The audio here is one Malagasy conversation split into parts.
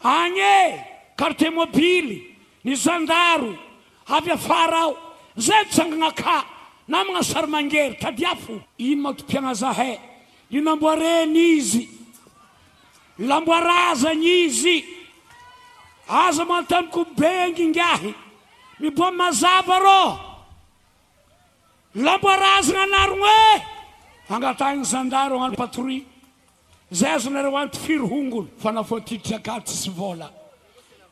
Anye carte mobile ni zandaro avy afara zay tsangana ka na mga sarmangery tadiafo ino matopiagna zahay ino amboareny izy lamboarazany izy aza mantamiko bengingahy miboa mazava rô lamboarazana anarogna angatagny zandaro agnano patrouille zay azonareo anto firy hongolo fanafotiditra akaty sy vola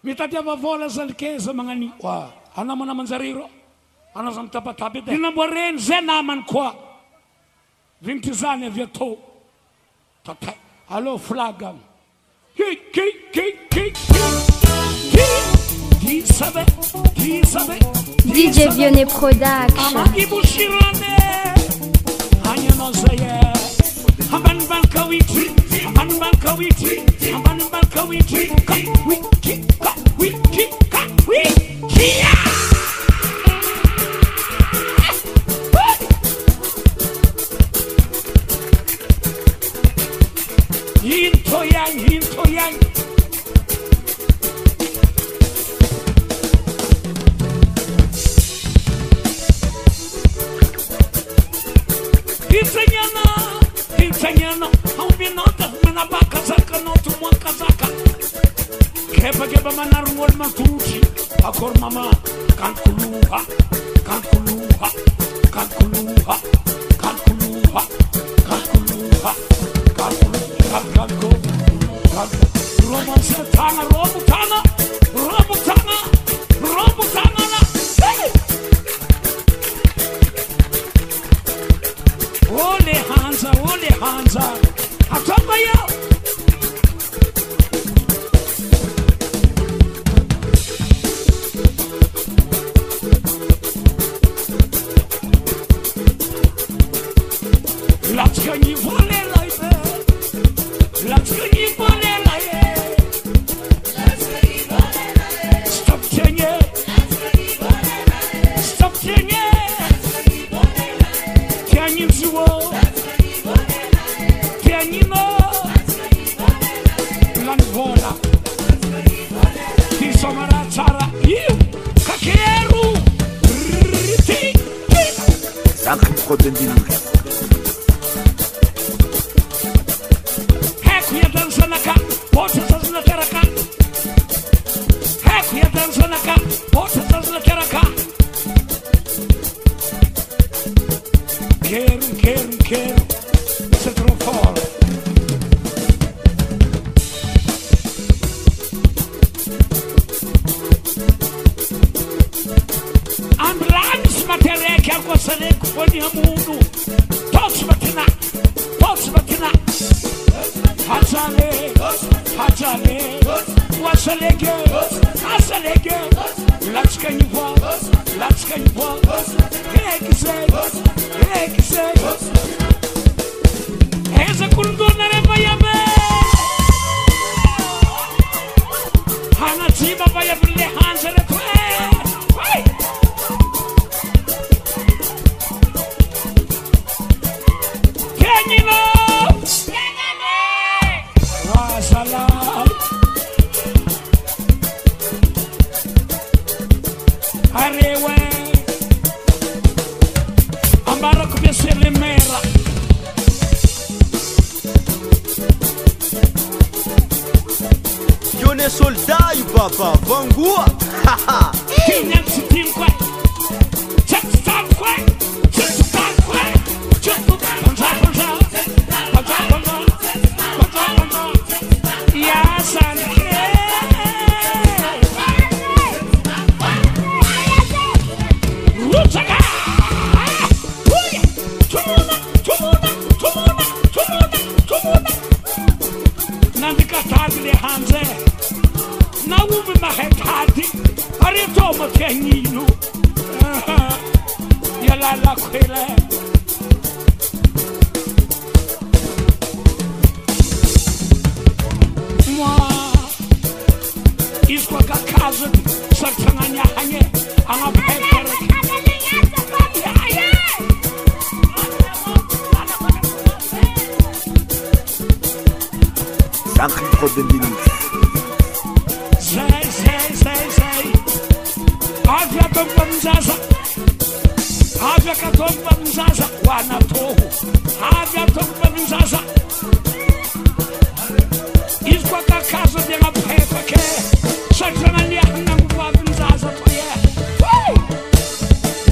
mitadiava vola zalikeza magnani anamana manjary rô anaza mitapatapy edy namboareny zay namany koa vinty zany avy atô tatay allo flaga DJ Vionnet Production. Itanyana, auminota, manabaka zaka notu mwakazaka. Keba manarungol matuchi, akor mama, kankuluha, kankuluha, kankuluha, kankuluha, kankuluha, kankuluha, romance tana, romutana, romutana, romutana na. Ole Hansa, atamba yo. Latskanyi vole laibe, latskanyi vole laibe, latskanyi vole laibe. Stop chenye, latskanyi vole laibe. Stop chenye, latskanyi vole laibe. Tianyi ziwo. Vola Kiso Marazzara io Kakeru Sacri Protendini Ecco ya danzana ka Porta zazna teraka Ecco ya danzana ka Porta zazna teraka Quero C'est trop fort que eu gostaria que foi de mundo. Todos batina, Hajale, Wasalege, Let's can you walk, Eza kundona rebayabe, Hana tiba bayabile hanzere kwe. Arewe Ambara começar a mera Vionnet soldat papa Vangua haha Tinha se tinha la quella isco a casa sartanganya hanye anga pepper Sacri Protendini Tomba mzaza Avya katomba mzaza Wanatohu Avya tomba mzaza Izkwa kakazo Dema pepa ke Shakzana liya nguva mzaza Toye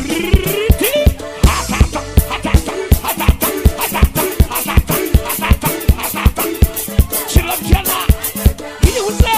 Riti Hatata Hatata Hatata Hatata Hatata Hatata Hatata Shilabjana Iuze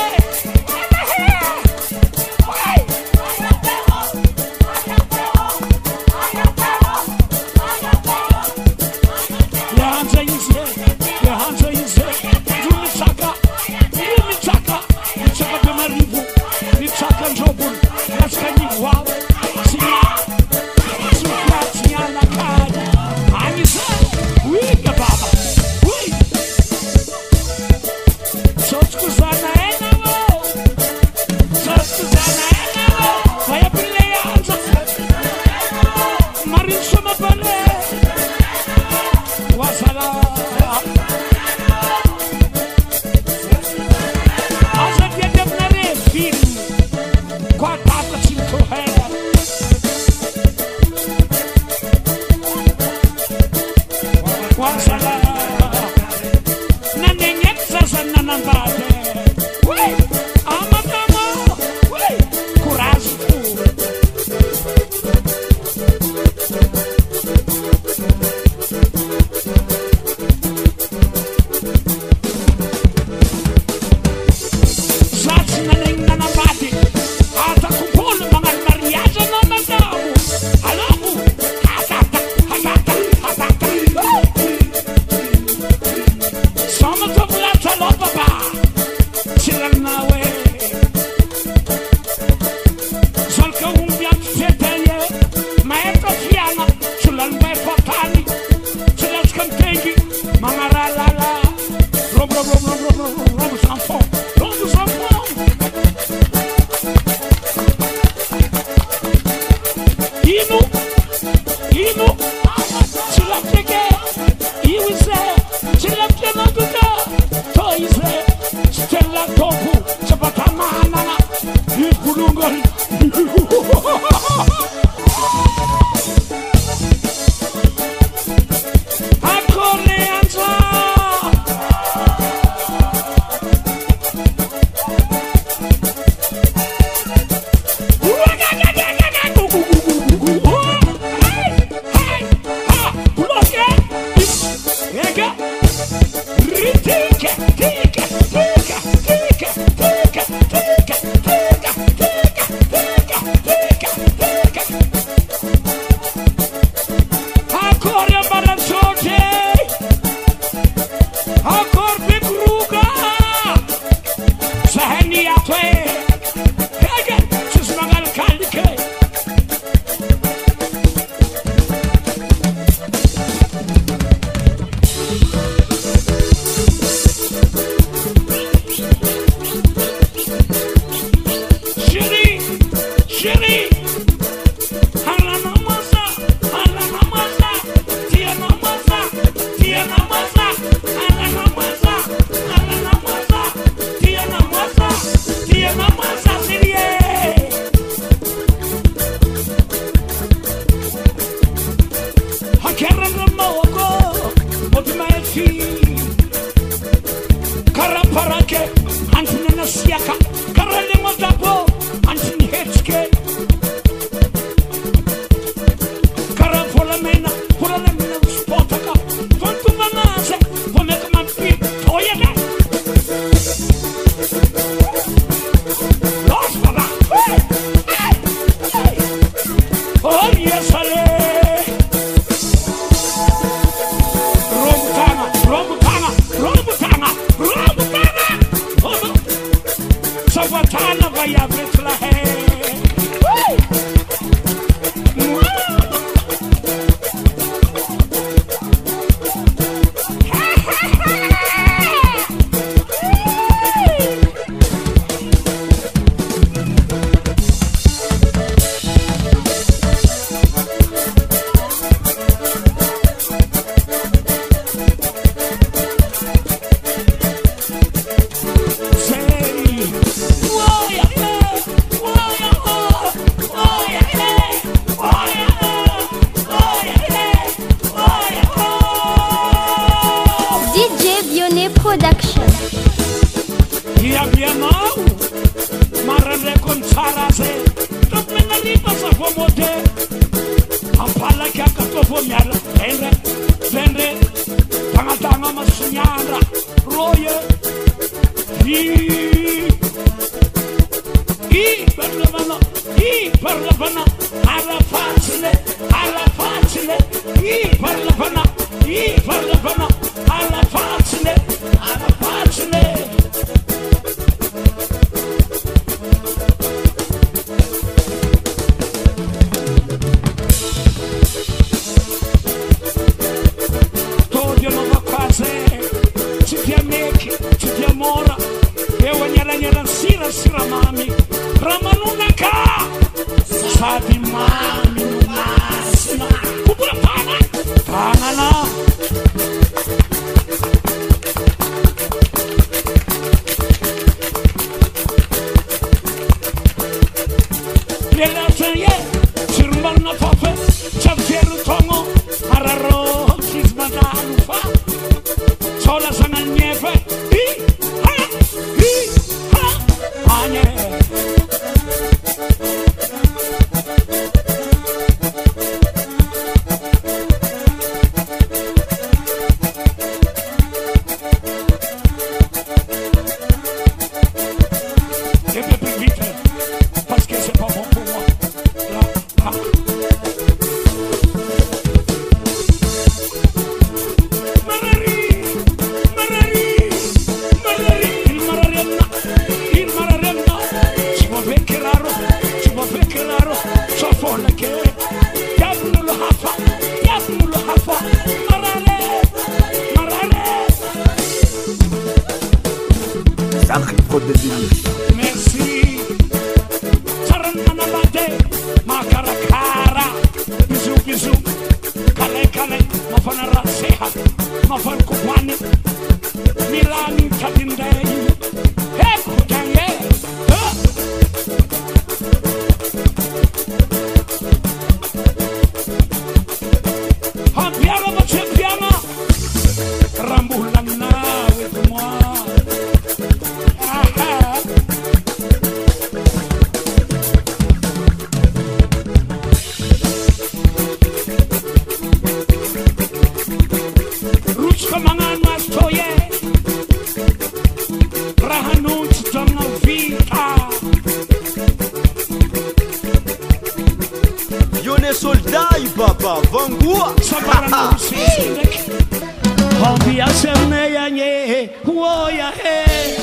Say, whoa, yeah, whoa, yeah. Abbiamo Marande con Sarase, Topena Ripa Safomote, Apala Kakatofomiara, Vende, Tangatanga Masinyara, Roye, Parlavana, alla facile, alla facile, Parlavana, alla facile, alla facile. Sira mami Ramanunaka Sadi mami Numasina Kupura pana Panana Lela Teye Sirumana Fafe Chavjeru Tongo Hararo Kismada Alufa Sola Sana Nyefe Merci. Saran Manabate, Makarakara, Bisu Bisu, Kale Kale, Mafanara Seha, Mafan Kupani, Milani Katinde, Hekutange, Hampiano Machepiana, Rambulana with moi. Soldai papa Vangua Hobia semneya nye Woya he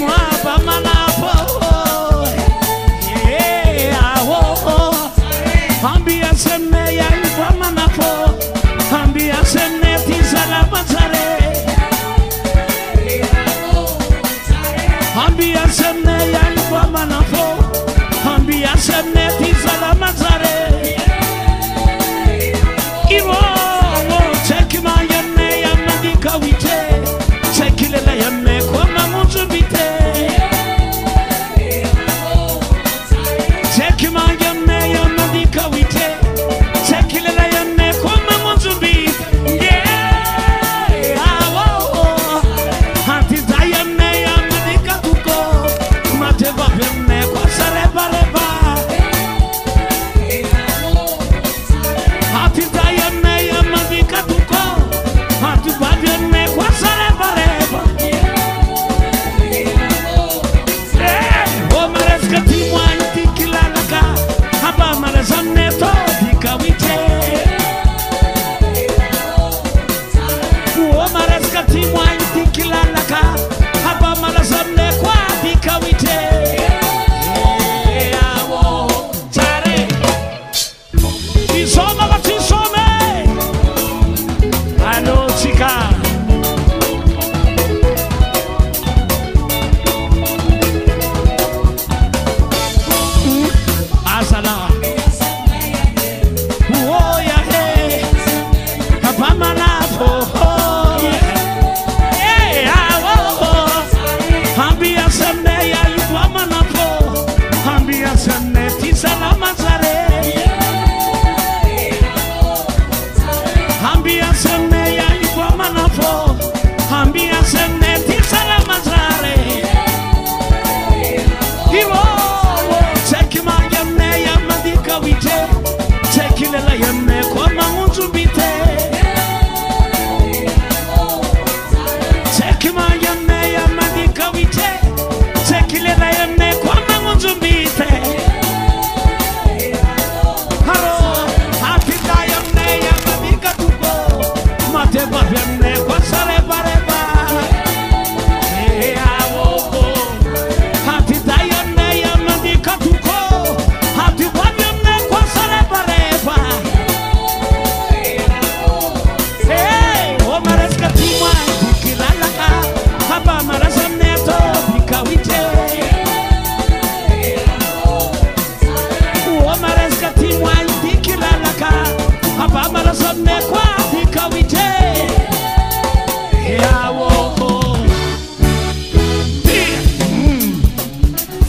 Mwapa manapo Awo Hobia semneya Mwapa manapo Hobia semne Tizala mazare Hobia semneya Mwapa manapo Hobia semne Tizala mazare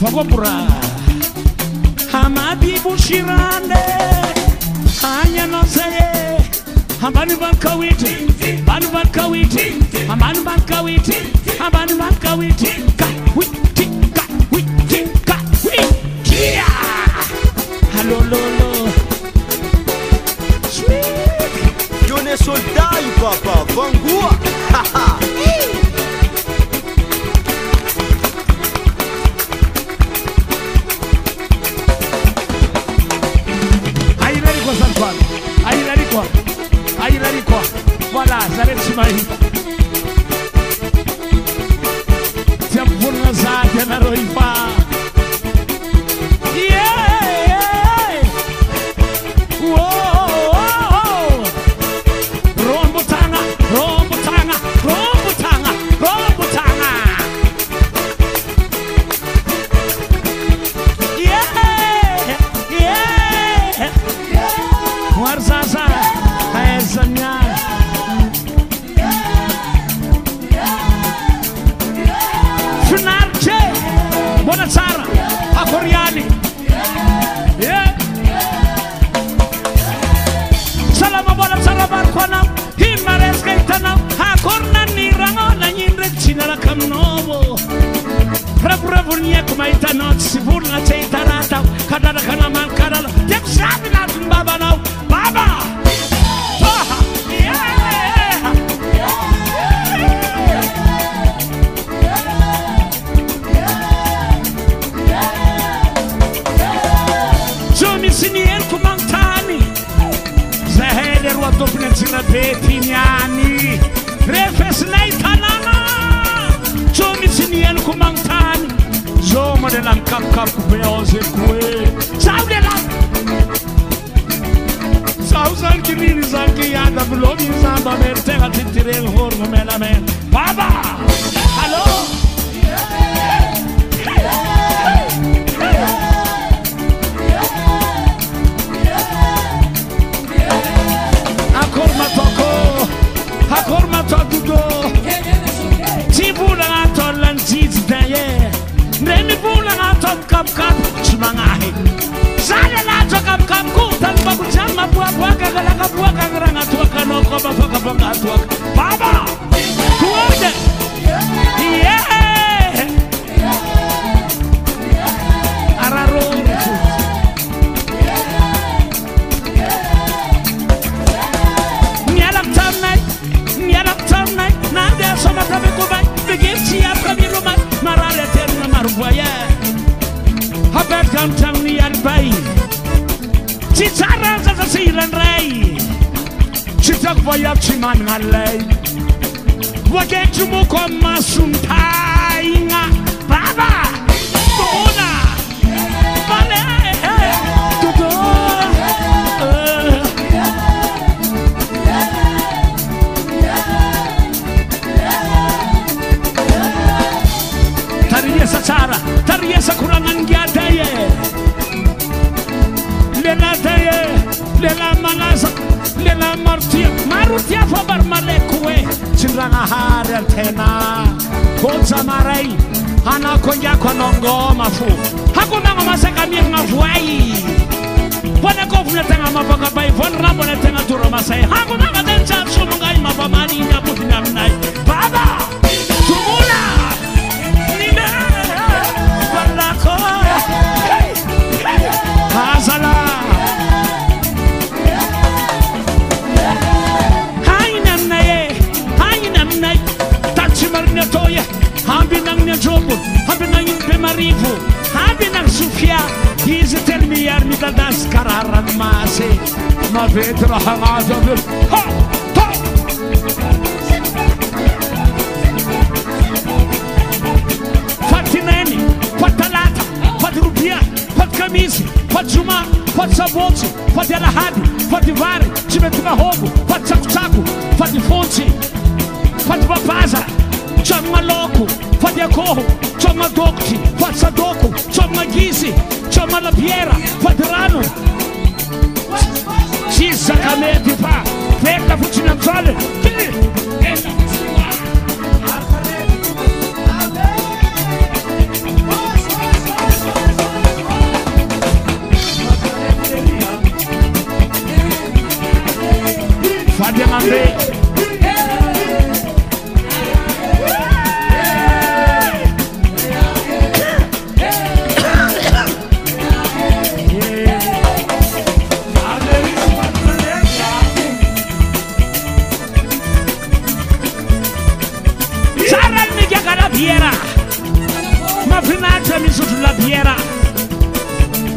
Fagopura Hamadi Bushirande Anya no say Hamani Bankawiti Bankawiti Hamani Bankawiti Hamani Bankawiti Hello lolo Sweet Johnny Soldat papa Vangua haha. Airarikwa voilà zareti mai Tiapurna za na roifa yeah whoa rombo tanga yeah warzaza Funarche Bonasara Akoriani yeah Salama Bonasara Barkona Himares Gaitana Hakorna Nirango Nanyindre Chinara Kamnovo Rabunia Kumaita not Sivurna Chaitarata Kadara Kanaman Kadala Texabina Baba now Baba Sinien kumantani Zaheder wa dopne sina petinyani Refes naitanana Chomi sinien kumantani Zoma de lan kap kupeoze kwe Saude lan Sauzan kinini zanki yada Vlogi zamba mertega titirel hormo melamen Baba Hello Hakorma tokudo Tibula aton lan tiz daye Nemi bula aton kap chimangahi Sale la to kap kutan babu chama bua kagala kabua kagranga tuaka no koba paka tuaka Baba Tuode Yeah Araro Kantang ni albay Citara sa silan ray Citak vaya ciman ngalay Wage cumuko masuntay nga Baba Tuna Bale Tuto Tariya sa cara Tariya sa kurangan gyataye Lela taye Lela malasa Lela Marutia fabar malekwe Chinranga hara tena Konza marai Hana konja konongo mafu Hakuna masaka mienga vuai Wana kofuna tenga mapaka bai Von rambo na tenga turo masai Hakuna kadencha sumungai mapamani Nyaputi namnai Baba Tumula Nina Balako Hazala Toya, Habinang Najobo, Habinang Pemarivo, Habinang Sofia, he's a tell me Armida Das Kararan Mase, Mavetra Hamazo, ha, ha. Fatinani, Patalata, Patrupia, Patkamisi, Patsuma, Patsabochi, Patalahadi, Pativari, Chimetra Hobo, Patsaku, Patifonci, Patpapaza. Chama louco, fadia corro, chama docti, faça doco, chama guise, chama la piera, padrano. Chisa camete pa, feca fucina sole. misotro labiera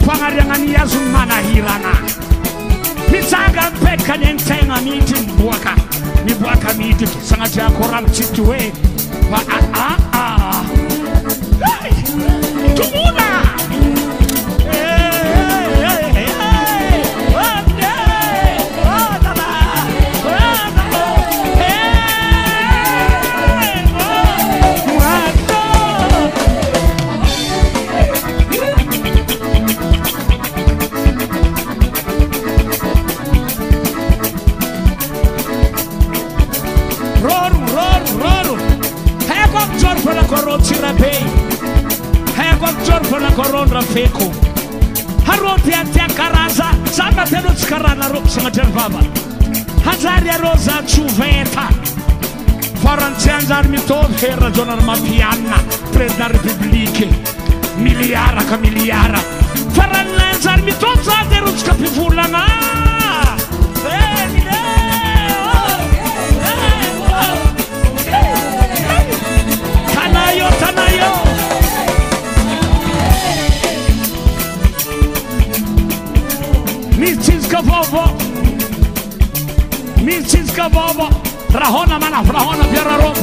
fagnariagnany azo manahirana mitsanga mipetaka ny tegna mity miboaka mity sagnatria rano tsy hoe fa tongona Koron rafeko harote atia karaza sana teno tsikarana ro sangatren baba hazari aroza tsuveta farantsianzar mitov hera jonar mapianna president republique miliara ka miliara faranlanzar mitov zade rutska pivulana tanayo Miciska bobo rahona biara rom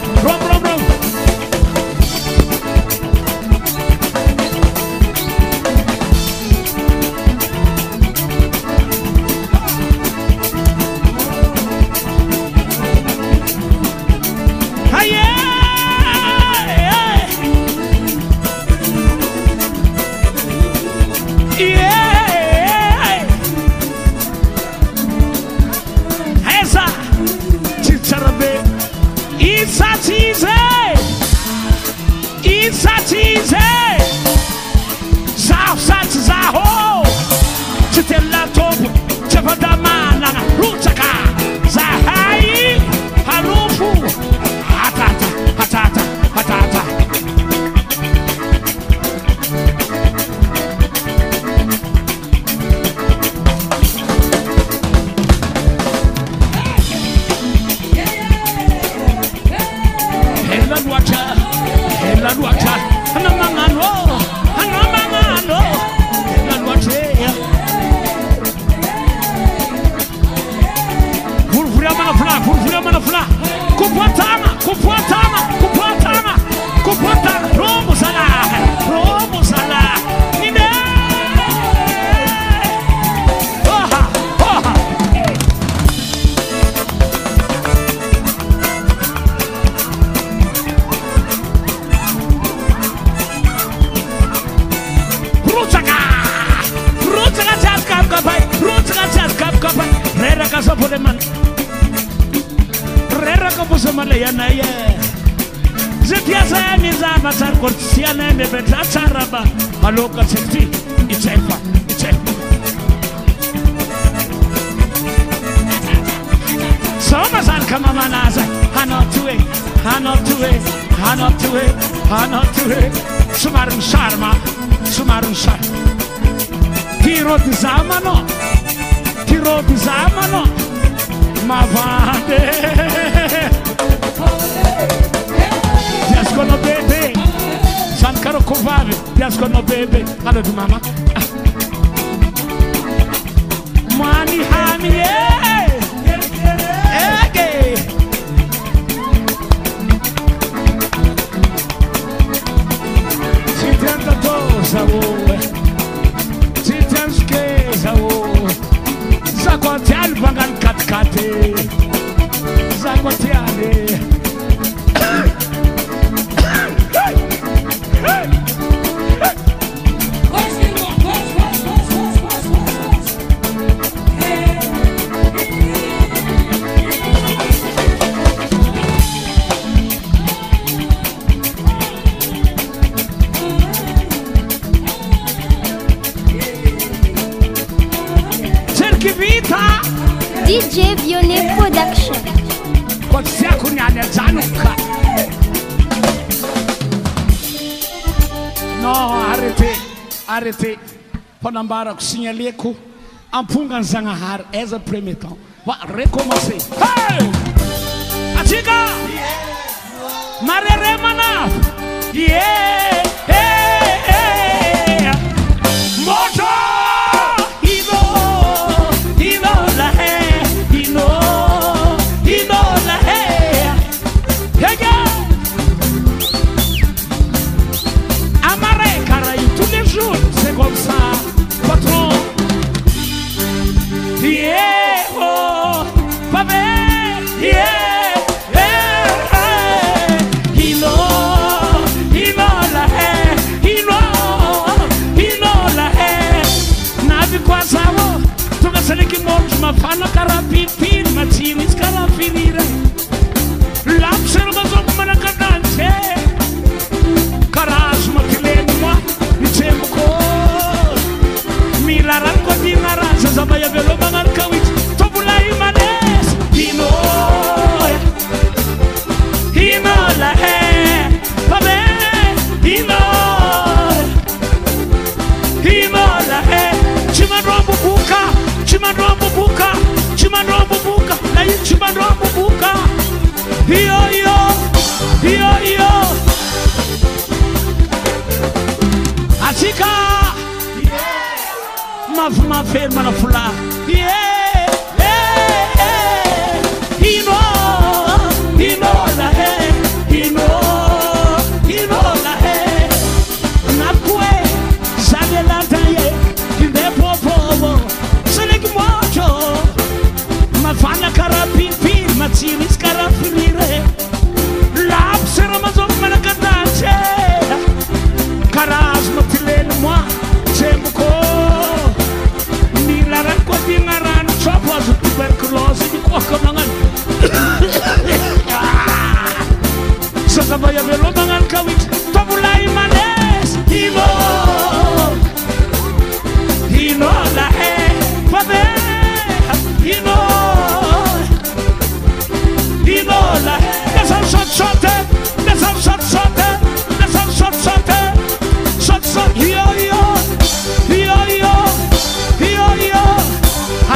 Aloka safety itsefa Soma san kama manaza hanotue sumarun sharma tiro di zamano mavande Piascono bebe San caro covave Piascono bebe Allora di mamma Mani hami Si tenta tosa Si tenta schesa Zakotial bangan katkate Zakotiale DJ Vionnet Production. Qualsiasi kunyanya zanuka. No, arrêtez. Panambara signaler que ampungan zangahar as a premier temps. Va recommencer. Hey! Achiga! Marere mana! Yeah! Hey! chimandromo buka na yi chimandromo buka yo Atika mafuma ferma na fula Fana karapin matiris karafire lap seramazok manakatache karas matilen moi temko nilaran ko dingaran chopos tuberculosis ko kamangan sakabaya velo mangan kawit tabulai manes hino la fabe hino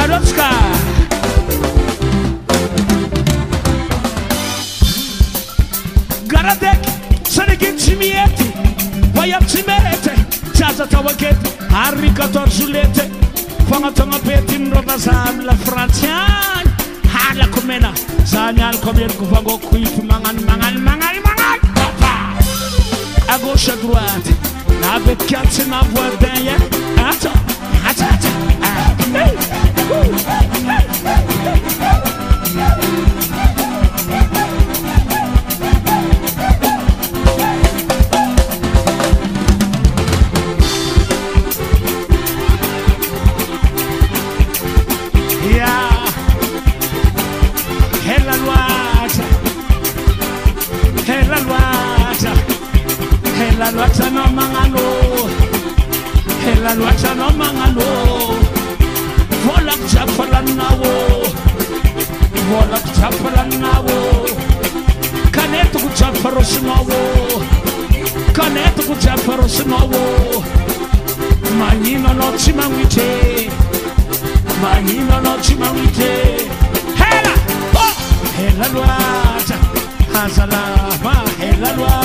Harotzka Garadek Sanegin Chimieti Wayam Chimete Chaza Tawaket Harikator Julete Fangatanga Petin Robazam La Francian Hala Kumena Zanyal Kobier Kufango Kuif Mangan À gauche à droite avec quatre ma voix derrière attends Hela luacha no mangano Volak chapalan nawo Kaneto ku chaparos nawo Manino no chimawite Hela luacha hazala ma hela luacha